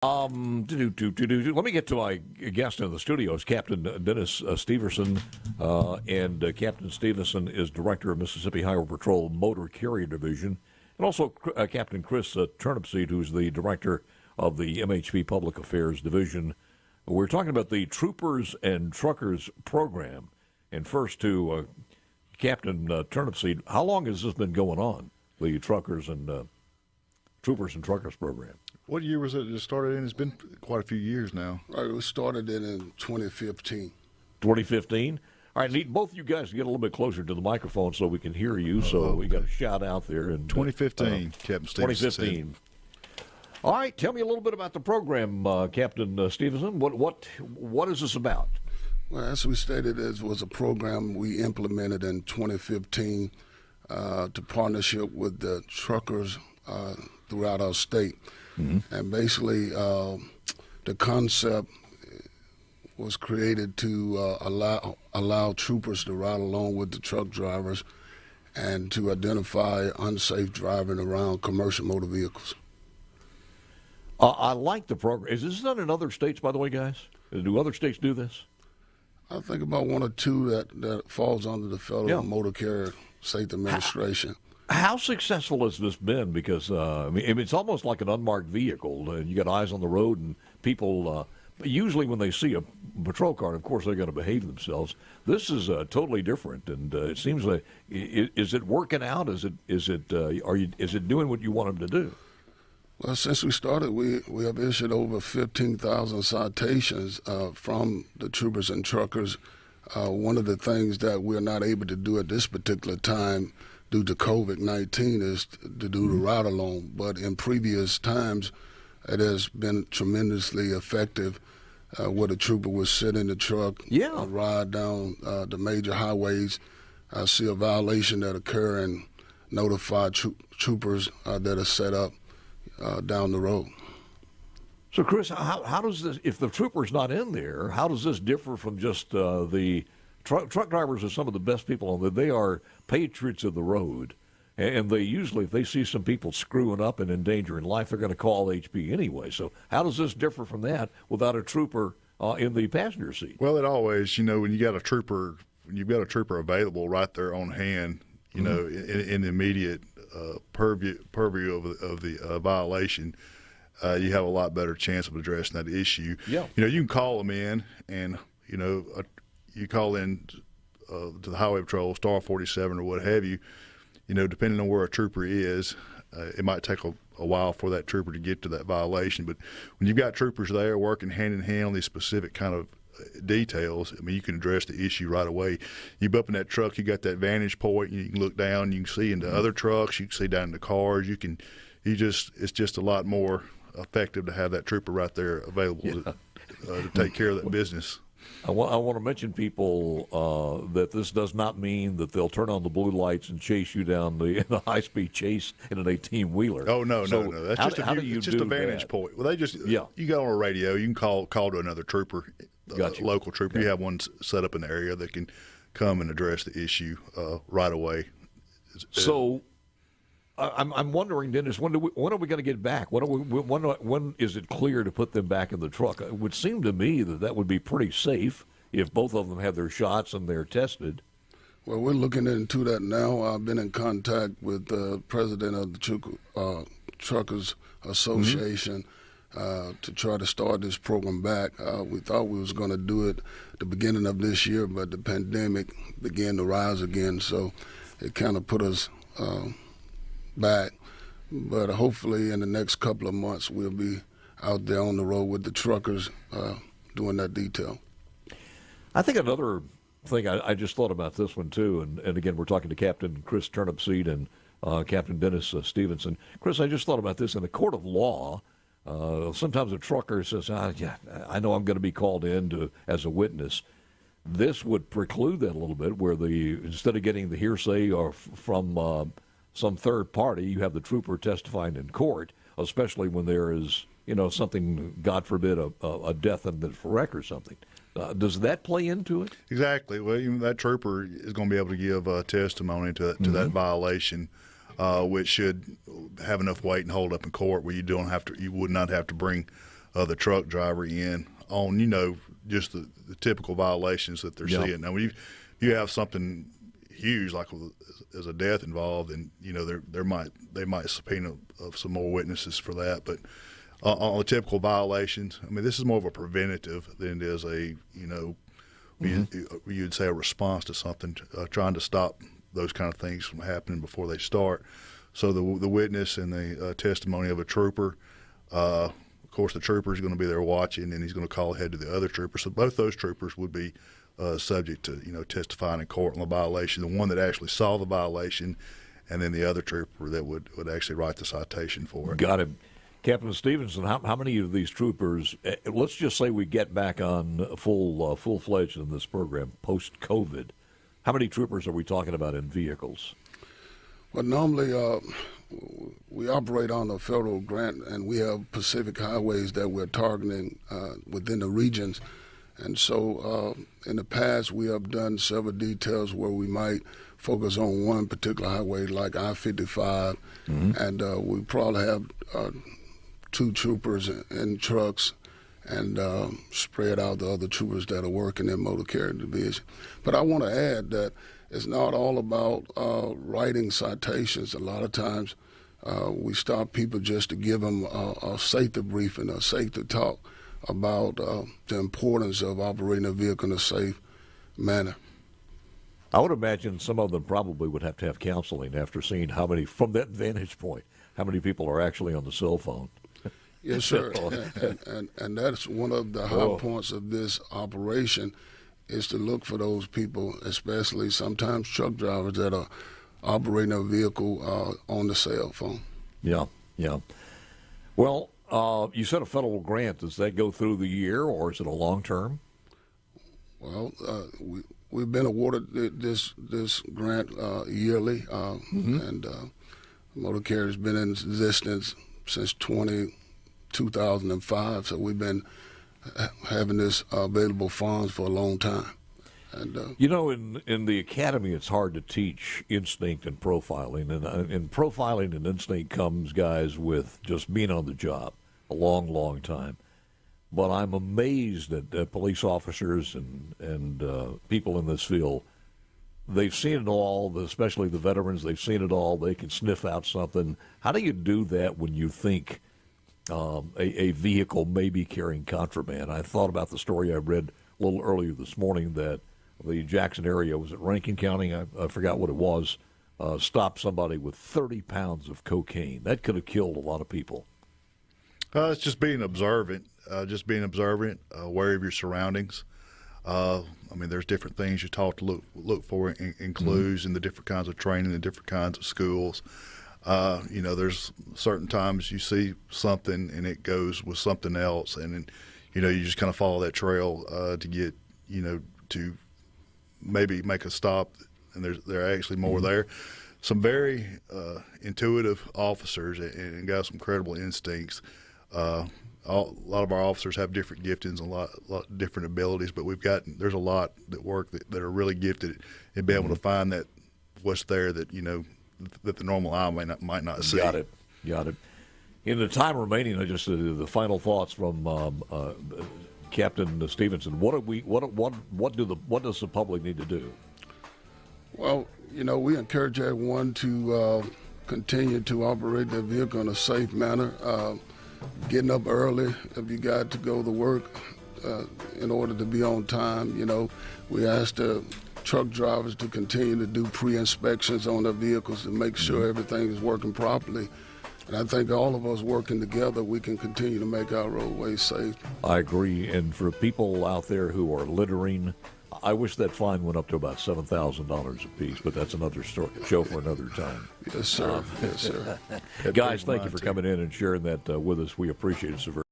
Let me get to my guest in the studio. It's Captain Dennis Stevenson, and Captain Stevenson is Director of Mississippi Highway Patrol Motor Carrier Division, and also Captain Criss Turnipseed, who's the Director of the MHP Public Affairs Division. We're talking about the Troopers and Truckers program, and first to Captain Turnipseed, how long has this been going on, the Truckers and Troopers and Truckers program? What year was it started in? It's been quite a few years now. Right, it was started in 2015. 2015? All right, need both you guys to get a little bit closer to the microphone so we can hear you. So we got a shout out there. And 2015, Captain Stevenson. 2015. All right, tell me a little bit about the program, Captain Stevenson. What is this about? Well, as we stated, it was a program we implemented in 2015 to partnership with the truckers throughout our state. Mm-hmm. And basically, the concept was created to allow troopers to ride along with the truck drivers and to identify unsafe driving around commercial motor vehicles. I like the program. Is this done in other states, by the way, guys? Do other states do this? I think about one or two that falls under the Federal Motor Carrier Safety Administration. How successful has this been? Because it's almost like an unmarked vehicle, and you got eyes on the road, and people usually when they see a patrol car, of course they're going to behave themselves. This is totally different, and it seems like is it working out? Is it doing what you want them to do? Well, since we started, we have issued over 15,000 citations from the troopers and truckers. One of the things that we're not able to do at this particular time due to COVID-19 is to do the ride along. But in previous times, it has been tremendously effective where the trooper would sit in the truck, ride down the major highways, see a violation that occur and notify troopers that are set up down the road. So, Chris, how does this, if the trooper's not in there, how does this differ from just the truck drivers are some of the best people on there. They are patriots of the road, and they usually, if they see some people screwing up and endangering life, they're going to call HP anyway. So how does this differ from that without a trooper in the passenger seat? Well, it always, when you've got a trooper available right there on hand, in the immediate purview of the violation, you have a lot better chance of addressing that issue. Yeah. You can call them in, and you call in to the Highway Patrol, Star 47 or what have you. Depending on where a trooper is, it might take a while for that trooper to get to that violation. But when you've got troopers there working hand in hand on these specific kind of details, you can address the issue right away. You up in that truck, you got that vantage point, you can look down, you can see into other trucks, you can see down into cars. It's just a lot more effective to have that trooper right there available to take care of that business. I want to mention people that this does not mean that they'll turn on the blue lights and chase you down the high-speed chase in an 18-wheeler. Oh, no. That's just a vantage that? point. Well, you go on a radio, you can call to another trooper, gotcha. Local trooper. Okay. You have one set up in the area that can come and address the issue right away. So I'm wondering, Dennis, when are we going to get back? When is it clear to put them back in the truck? It would seem to me that would be pretty safe if both of them have their shots and they're tested. Well, we're looking into that now. I've been in contact with the president of the Truckers Association to try to start this program back. We thought we was going to do it at the beginning of this year, but the pandemic began to rise again, so it kind of put us back. But hopefully in the next couple of months we'll be out there on the road with the truckers doing that detail. I think another thing, I just thought about this one too, and again we're talking to Captain Criss Turnipseed and Captain Dennis Stevenson. Chris, I just thought about this. In a court of law, sometimes a trucker says, I know I'm going to be called in as a witness. This would preclude that a little bit, where instead of getting the hearsay or from some third party, you have the trooper testifying in court, especially when there is, something, God forbid, a death in the wreck or something. Does that play into it? Exactly. Well, that trooper is going to be able to give testimony to that violation, which should have enough weight and hold up in court where you would not have to bring the truck driver in on, just the typical violations that they're seeing. Now, when you have something huge like as a death involved, and they might subpoena some more witnesses for that. But on the typical violations, I mean, this is more of a preventative than it is a you'd say a response to something, trying to stop those kind of things from happening before they start. So the witness and the testimony of a trooper, of course, the trooper is going to be there watching, and he's going to call ahead to the other trooper. So both those troopers would be subject to testifying in court on the violation. The one that actually saw the violation, and then the other trooper that would actually write the citation for it. Got it. Captain Stevenson, how many of these troopers, let's just say we get back on full-fledged in this program post-COVID, how many troopers are we talking about in vehicles? Well, normally we operate on a federal grant, and we have Pacific highways that we're targeting within the regions. And so in the past, we have done several details where we might focus on one particular highway, like I-55, and we probably have 2 troopers in trucks and spread out the other troopers that are working in motor carrier division. But I want to add that it's not all about writing citations. A lot of times we stop people just to give them a safety briefing, a safety talk about the importance of operating a vehicle in a safe manner. I would imagine some of them probably would have to have counseling after seeing how many, from that vantage point, how many people are actually on the cell phone. Yes, sir. and that's one of the high points of this operation, is to look for those people, especially sometimes truck drivers that are operating a vehicle on the cell phone. Yeah. Well, you said a federal grant. Does that go through the year, or is it a long term? Well, we've been awarded this grant yearly, and motor carrier has been in existence since 2005, so we've been having this available funds for a long time. And in the academy, it's hard to teach instinct and profiling, and profiling and instinct comes, guys, with just being on the job a long time. But I'm amazed at police officers and people in this field. They've seen it all, especially the veterans. They've seen it all. They can sniff out something. How do you do that when you think a vehicle may be carrying contraband? I thought about the story I read a little earlier this morning that the Jackson area, was it Rankin County? I forgot what it was, stopped somebody with 30 pounds of cocaine. That could have killed a lot of people. It's just being observant, aware of your surroundings. I mean, there's different things you talk to look for in clues in the different kinds of training, the different kinds of schools. There's certain times you see something and it goes with something else, and you just kind of follow that trail to get to maybe make a stop, and there are actually more there. Some very intuitive officers and got some credible instincts. A lot of our officers have different giftings and a lot of different abilities, but there's a lot that work that are really gifted in being able to find that what's there that that the normal eye might not see. Got it. In the time remaining, just the final thoughts from Captain Stevenson. What does the public need to do? Well, we encourage everyone to continue to operate their vehicle in a safe manner. Getting up early if you got to go to work in order to be on time. We ask the truck drivers to continue to do pre-inspections on their vehicles to make sure everything is working properly. And I think all of us working together, we can continue to make our roadways safe. I agree. And for people out there who are littering, I wish that fine went up to about $7,000 a piece, but that's another show for another time. Yes, sir. Yes, sir. Guys, thank you for coming in and sharing that with us. We appreciate it so very much.